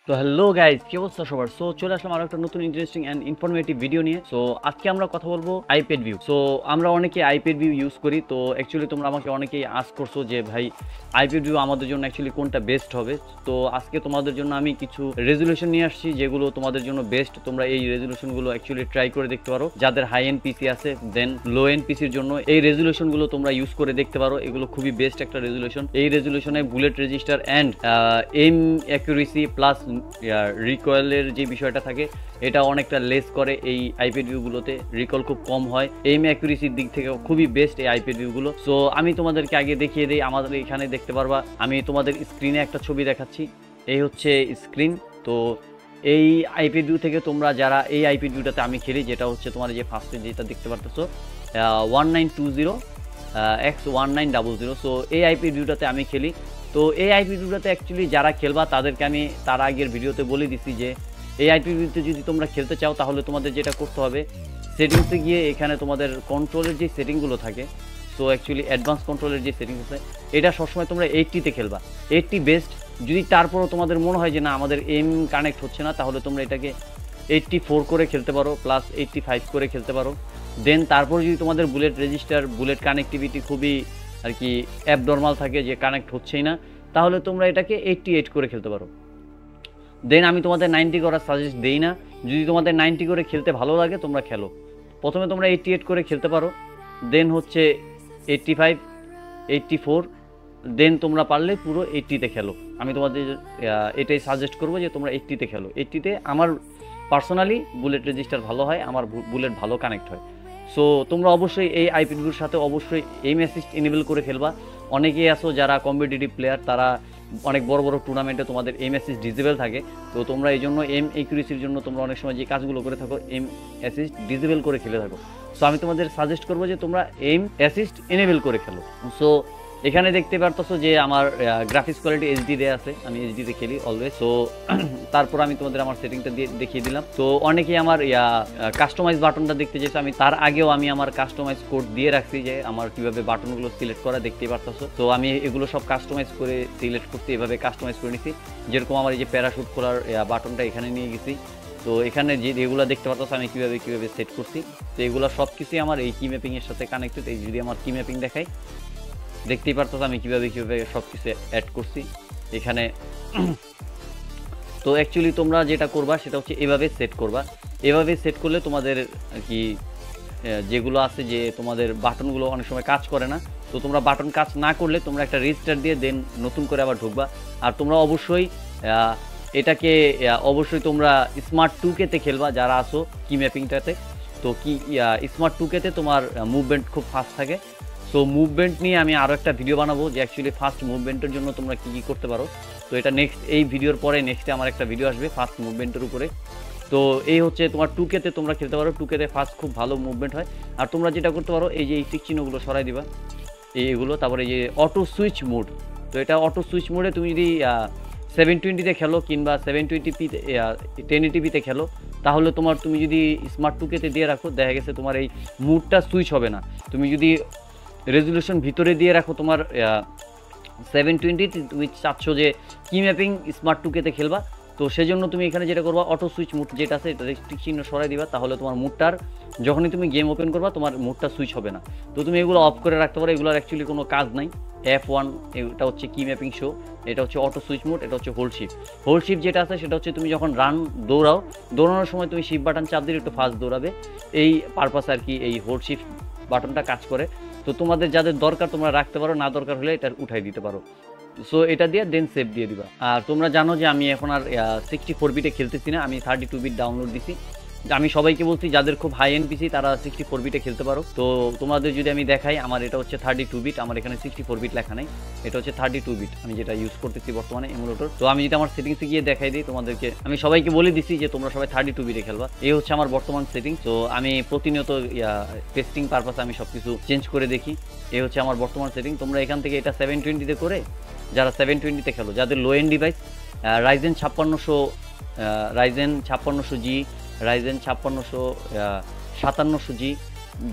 তো hello guys, কি অবস্থা সবার? সো চলে আসলাম আরো একটা নতুন ইন্টারেস্টিং অ্যান্ড ইনফরমেটিভ ভিডিও নিয়ে। সো আজকে আমরা কথা বলবো আইপ্যাড ভিউ। সো আমরা অনেকে আইপ্যাড ভিউ ইউজ করি। তো অ্যাকচুয়ালি তোমরা আমাকে অনেকেই আস্ক করছো যে ভাই আইপ্যাড ভিউ আমাদের জন্য অ্যাকচুয়ালি কোনটা বেস্ট হবে। তো আজকে তোমাদের জন্য আমি কিছু রেজুলেশন নিয়ে আসছি যেগুলো তোমাদের জন্য বেস্ট। তোমরা এই রেজুলেশনগুলো অ্যাকচুয়ালি ট্রাই করে দেখতে পারো। যাদের হাই এন্ড পিসি আছে দেন লো এন্ড পিসির জন্য এই রেজুলেশনগুলো তোমরা ইউজ করে দেখতে পারো। এগুলো খুবই বেস্ট একটা রেজুলেশন। এই রেজুলেশনে bullet register and M accuracy plus রিকয়েলের যে বিষয়টা থাকে এটা অনেকটা লেস করে এই আইপ্যাড ভিউগুলোতে। রিকল খুব কম হয়, এইম অ্যাকুরেসির দিক থেকে খুবই বেস্ট এই আইপ্যাড ভিউগুলো। সো আমি তোমাদেরকে আগে দেখিয়ে দিই। আমাদের এখানে দেখতে পারবা, আমি তোমাদের স্ক্রিনে একটা ছবি দেখাচ্ছি। এই হচ্ছে স্ক্রিন। তো এই আইপ্যাড ভিউ থেকে তোমরা যারা এই আইপ্যাড ভিউটাতে আমি খেলি, যেটা হচ্ছে তোমার যে ফার্স্টে যেটা দেখতে পারতেছো 1920X1900। সো এই আইপ্যাড ভিউটাতে আমি খেলি। তো এই আইপ্যাড ভিউটাতে অ্যাকচুয়ালি যারা খেলবা তাদেরকে আমি তার আগের ভিডিওতে বলে দিছি যে এই আইপ্যাড ভিউতে যদি তোমরা খেলতে চাও তাহলে তোমাদের যেটা করতে হবে, সেটিংসে গিয়ে এখানে তোমাদের কন্ট্রোলের যে সেটিংগুলো থাকে, সো অ্যাকচুয়ালি অ্যাডভান্স কন্ট্রোলের যে সেটিংস আছে এটা সবসময় তোমরা 80তে খেলবা। 80 বেস্ট। যদি তারপরও তোমাদের মনে হয় যে না আমাদের এম কানেক্ট হচ্ছে না, তাহলে তোমরা এটাকে 84 করে খেলতে পারো, প্লাস 85 করে খেলতে পারো। দেন তারপর যদি তোমাদের বুলেট রেজিস্টার, বুলেট কানেক্টিভিটি খুবই আর কি অ্যাবনর্মাল থাকে, যে কানেক্ট হচ্ছেই না, তাহলে তোমরা এটাকে 88 করে খেলতে পারো। দেন আমি তোমাদের 90 করার সাজেস্ট দেই না। যদি তোমাদের 90 করে খেলতে ভালো লাগে তোমরা খেলো। প্রথমে তোমরা 88 করে খেলতে পারো, দেন হচ্ছে 85, 84, দেন তোমরা পারলে পুরো 80তে খেলো। আমি তোমাদের এটাই সাজেস্ট করবো যে তোমরা 80তে খেলো। 80তে আমার পার্সোনালি বুলেট রেজিস্টার ভালো হয়, আমার বুলেট ভালো কানেক্ট হয়। সো তোমরা অবশ্যই এই আইপ্যাডগুলোর সাথে অবশ্যই এইম অ্যাসিস্ট এনেবল করে খেলবা। অনেকেই আসো যারা কম্পিটিটিভ প্লেয়ার, তারা অনেক বড় বড় টুর্নামেন্টে তোমাদের এম অ্যাসিস্ট ডিসেবল থাকে। তো তোমরা এই জন্য এম একুরেসির জন্য তোমরা অনেক সময় যে কাজগুলো করে থাকো এম অ্যাসিস্ট ডিসেবল করে খেলে থাকো। সো আমি তোমাদের সাজেস্ট করবো যে তোমরা এম অ্যাসিস্ট এনেবল করে খেলো। সো এখানে দেখতে পারতেছো যে আমার গ্রাফিক্স কোয়ালিটি এইচডি দেওয়া আছে, আমি এইচডিতে খেলি অলওয়েজ। সো তারপর আমি তোমাদের আমার সেটিংটা দিয়ে দেখিয়ে দিলাম। তো অনেকেই আমার কাস্টমাইজ বাটনটা দেখতে চাইছে, আমি তার আগেও আমি আমার কাস্টমাইজ কোড দিয়ে রাখছি যে আমার কিভাবে বাটনগুলো সিলেক্ট করা, দেখতেই পারতেছো। তো আমি এগুলো সব কাস্টমাইজ করে সিলেক্ট করতে এভাবে কাস্টমাইজ করে নিছি। যেরকম আমার এই যে প্যারাশুট খোলার বাটনটা এখানে নিয়ে গেছি। তো এখানে যে এগুলো দেখতে পাচ্ছ আমি কীভাবে সেট করছি। তো এগুলো সব কিছুই আমার এই কি ম্যাপিংয়ের সাথে কানেক্টেড। এই যদি আমার কি ম্যাপিং দেখাই, দেখতেই পারতো আমি কীভাবে সব কিছু অ্যাড করছি এখানে। তো অ্যাকচুয়ালি তোমরা যেটা করবা সেটা হচ্ছে এভাবে সেট করবা। এভাবে সেট করলে তোমাদের আর কি যেগুলো আছে যে তোমাদের বাটনগুলো অনেক সময় কাজ করে না। তো তোমরা বাটন কাজ না করলে তোমরা একটা রেজিস্টার দিয়ে দেন নতুন করে আবার ঢুকবা। আর তোমরা অবশ্যই এটাকে অবশ্যই তোমরা স্মার্ট 2K-তে খেলবা যারা আসো কি ম্যাপিংটাতে। তো কি স্মার্ট 2K-তে তোমার মুভমেন্ট খুব ফাস্ট থাকে। সো মুভমেন্ট নিয়ে আমি আরও একটা ভিডিও বানাবো যে অ্যাকচুয়ালি ফাস্ট মুভমেন্টের জন্য তোমরা কী কী করতে পারো। তো এটা নেক্সট, এই ভিডিওর পরে নেক্সটে আমার একটা ভিডিও আসবে ফাস্ট মুভমেন্টের উপরে। তো এই হচ্ছে তোমার 2K-তে তোমরা খেলতে পারো। 2K-তে ফাস্ট খুব ভালো মুভমেন্ট হয়। আর তোমরা যেটা করতে পারো, এই যে এই টিক চিহ্নগুলো সরাই দিবা, এইগুলো। তারপরে এই যে অটো সুইচ মোড, তো এটা অটো সুইচ মোডে তুমি যদি 720-তে খেলো কিংবা 720p-তে 1080p-তে খেলো, তাহলে তুমি যদি স্মার্ট 2K-তে দিয়ে রাখো, দেখা গেছে তোমার এই মুডটা সুইচ হবে না। তুমি যদি রেজুলেশন ভিতরে দিয়ে রাখো তোমার 720, তুমি চাচ্ছ যে কি ম্যাপিং স্মার্ট 2K-তে খেলবা, তো সেজন্য তুমি এখানে যেটা করবা, অটো সুইচ মুড যেটা আছে এটা টিক চিহ্ন সরাই দিবা। তাহলে তোমার মুডটার যখনই তুমি গেম ওপেন করবা তোমার মুডটা সুইচ হবে না। তো তুমি এগুলো অফ করে রাখতে পারো, এগুলোর অ্যাকচুয়ালি কোনো কাজ নাই। F1 এটা হচ্ছে কি ম্যাপিং শো, এটা হচ্ছে অটো সুইচ মোড, এটা হচ্ছে হোল্ড শিফট। হোল্ড শিফট যেটা আছে সেটা হচ্ছে তুমি যখন দৌড়ানোর সময় তুমি শিফট বাটন চাপ দিলে একটু ফাস্ট দৌড়াবে, এই পারপাস আর কি এই হোল্ড শিফট বাটনটা কাজ করে। তো তোমাদের যাদের দরকার তোমরা রাখতে পারো, না দরকার হলে এটা উঠাই দিতে পারো। সো এটা দিয়ে দেন সেভ দিয়ে দিবা। আর তোমরা জানো যে আমি এখন আর 64 বিটে খেলতেছি না, আমি 32 বিট ডাউনলোড দিছি। আমি সবাইকে বলছি যাদের খুব হাই এন্ড পিসি তারা 64 বিটে খেলতে পারো। তো তোমাদের যদি আমি দেখাই, আমার এটা হচ্ছে 32 বিট, আমার এখানে 64 বিট লেখা নেই, এটা হচ্ছে 32 বিট আমি যেটা ইউজ করতেছি বর্তমানে এমুলেটর। তো আমি যদি আমার সেটিংসে গিয়ে দেখাই দিই তোমাদেরকে, আমি সবাইকে বলে দিছি যে তোমরা সবাই 32 বিটে খেলবা। এই হচ্ছে আমার বর্তমান সেটিং। তো আমি প্রতিনিয়ত টেস্টিং পারপাসে আমি সব কিছু চেঞ্জ করে দেখি। এই হচ্ছে আমার বর্তমান সেটিং। তোমরা এখান থেকে এটা 720-তে করে, যারা 720-তে খেলো, যাদের low end device, Ryzen 5600G, Ryzen 5700G,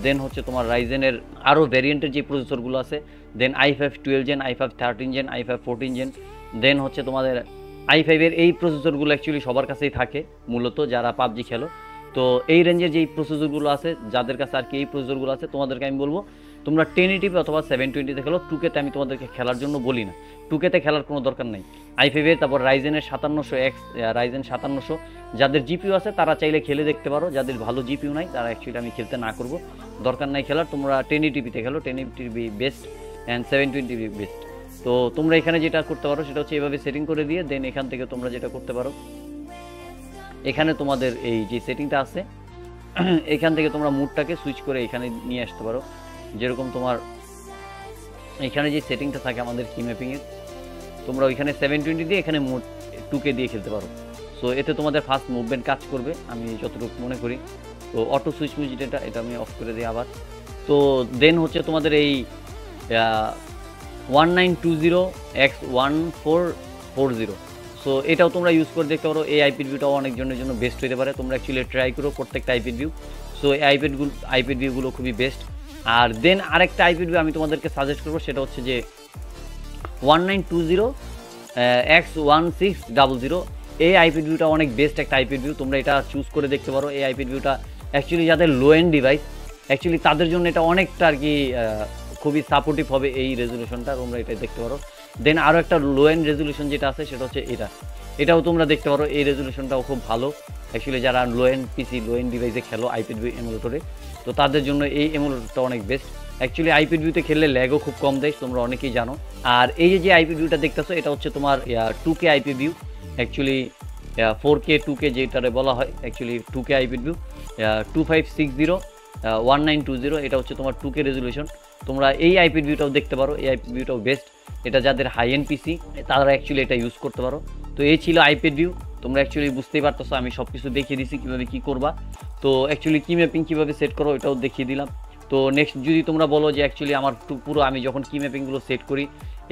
then হচ্ছে তোমার রাইজেনের আরও ভ্যারিয়েন্টের যে প্রসেসরগুলো আছে, then i5 12 gen, i5 13 gen, i5 14 gen, then হচ্ছে তোমাদের i5 এর এই প্রসেসরগুলো অ্যাকচুয়ালি সবার কাছেই থাকে মূলত যারা পাবজি খেলো। তো এই রেঞ্জের যেই প্রসেসরগুলো আছে যাদের কাছে আর কি এই প্রসেসরগুলো আছে তোমাদেরকে আমি বলবো তোমরা 1080p অথবা 720 তে খেলো। 2K তে আমি তোমাদেরকে খেলার জন্য বলি না, 2K তে খেলার কোনো দরকার নাই। i5 এর তারপর রাইজেনের 5700X, রাইজেন 5700 যাদের জিপিইউ আছে তারা চাইলে খেলে দেখতে পারো, যাদের ভালো জিপিইউ নাই তারা অ্যাকচুয়ালি আমি খেলতে না করবো, দরকার নাই খেলার। তোমরা 1080p তে খেলো, 1080p best and 720p best. তো তোমরা এখানে যেটা করতে পারো সেটা হচ্ছে এভাবে সেটিং করে দিয়ে দেন এখান থেকে তোমরা যেটা করতে পারো, এখানে তোমাদের এই যে সেটিংটা আছে এখান থেকে তোমরা মুডটাকে সুইচ করে এখানে নিয়ে আসতে পারো। যেরকম তোমার এখানে যে সেটিংটা থাকে আমাদের কি ম্যাপিংয়ের, তোমরা ওইখানে 720 দিয়ে এখানে মুড 2K দিয়ে খেলতে পারো। সো এতে তোমাদের ফাস্ট মুভমেন্ট কাজ করবে আমি যতটুকু মনে করি। তো অটো সুইচ মুভ এটা আমি অফ করে দিই আবার। তো দেন হচ্ছে তোমাদের এই 1920x1440, সো এটাও তোমরা ইউজ করে দেখতে পারো। এই আইপিড ভিউটাও অনেকজনের জন্য বেস্ট হতে পারে, তোমরা অ্যাকচুয়ালি ট্রাই করো প্রত্যেকটা আইপিড ভিউ। সো এই আইপিড ভিউগুলো খুবই বেস্ট। আর দেন আরেকটা আইপিড ভিউ আমি তোমাদেরকে সাজেস্ট করবো, সেটা হচ্ছে যে 1920x1600। এই আইপিড ভিউটা অনেক বেস্ট একটা আইপিড ভিউ, তোমরা এটা চুজ করে দেখতে পারো। এই আইপিড ভিউটা অ্যাকচুয়ালি যাদের লো এন্ড ডিভাইস অ্যাকচুয়ালি তাদের জন্য এটা অনেকটা আর কি খুবই সাপোর্টিভ হবে এই রেজলিউশনটা, তোমরা এটা দেখতে পারো। দেন আরও একটা লো এন্ড রেজলিউশন যেটা আছে সেটা হচ্ছে এটাও তোমরা দেখতে পারো। এই রেজলিউশনটাও খুব ভালো অ্যাকচুয়ালি যারা লো এন্ড পিসি লো এন্ড ডিভাইসে খেলো আইপিড ভিউ এমুলেটরে, তো তাদের জন্য এই এমুলেটরটা অনেক বেস্ট। অ্যাকচুয়ালি আইপিড ভিউতে খেললে ল্যাগও খুব কম দেয়, তোমরা অনেকেই জানো। আর এই যে আইপিড ভিউটা দেখতেছো এটা হচ্ছে তোমার 2K আইপিড view, actually 4K 2K যেটারে বলা হয় অ্যাকচুয়ালি 2K আইপিড ভিউ 2560 1920, এটা হচ্ছে তোমার 2K রেজলিউশন। তোমরা এই আইপিড ভিউটাও দেখতে পারো, এই আইপিড ভিউটাও বেস্ট, এটা যাদের হাই এন্ড পিসি তারা অ্যাকচুয়ালি এটা ইউজ করতে পারো। তো এই ছিল আইপিড ভিউ, তোমরা অ্যাকচুয়ালি বুঝতেই পারতেছো আমি সব কিছু দেখিয়ে দিছি কীভাবে কী করবা। তো অ্যাকচুয়ালি কি ম্যাপিং কীভাবে সেট করো এটাও দেখিয়ে দিলাম। তো নেক্সট যদি তোমরা বলো যে অ্যাকচুয়ালি আমার পুরো আমি যখন কি ম্যাপিংগুলো সেট করি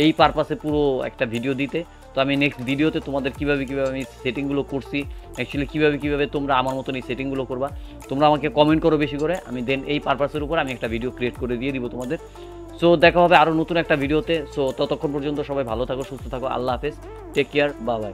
এই পারপাসে পুরো একটা ভিডিও দিতে, তো আমি নেক্সট ভিডিওতে তোমাদের কীভাবে আমি সেটিংগুলো করছি অ্যাকচুয়ালি কীভাবে তোমরা আমার মতন এই সেটিংগুলো করবা তোমরা আমাকে কমেন্ট করো বেশি করে, আমি দেন এই পারপাসের উপর আমি একটা ভিডিও ক্রিয়েট করে দিয়ে দিব তোমাদের। সো দেখা হবে আরও নতুন একটা ভিডিওতে। সো ততক্ষণ পর্যন্ত সবাই ভালো থাকো, সুস্থ থাকো, আল্লাহ হাফেজ, টেক কেয়ার, বাই বাই।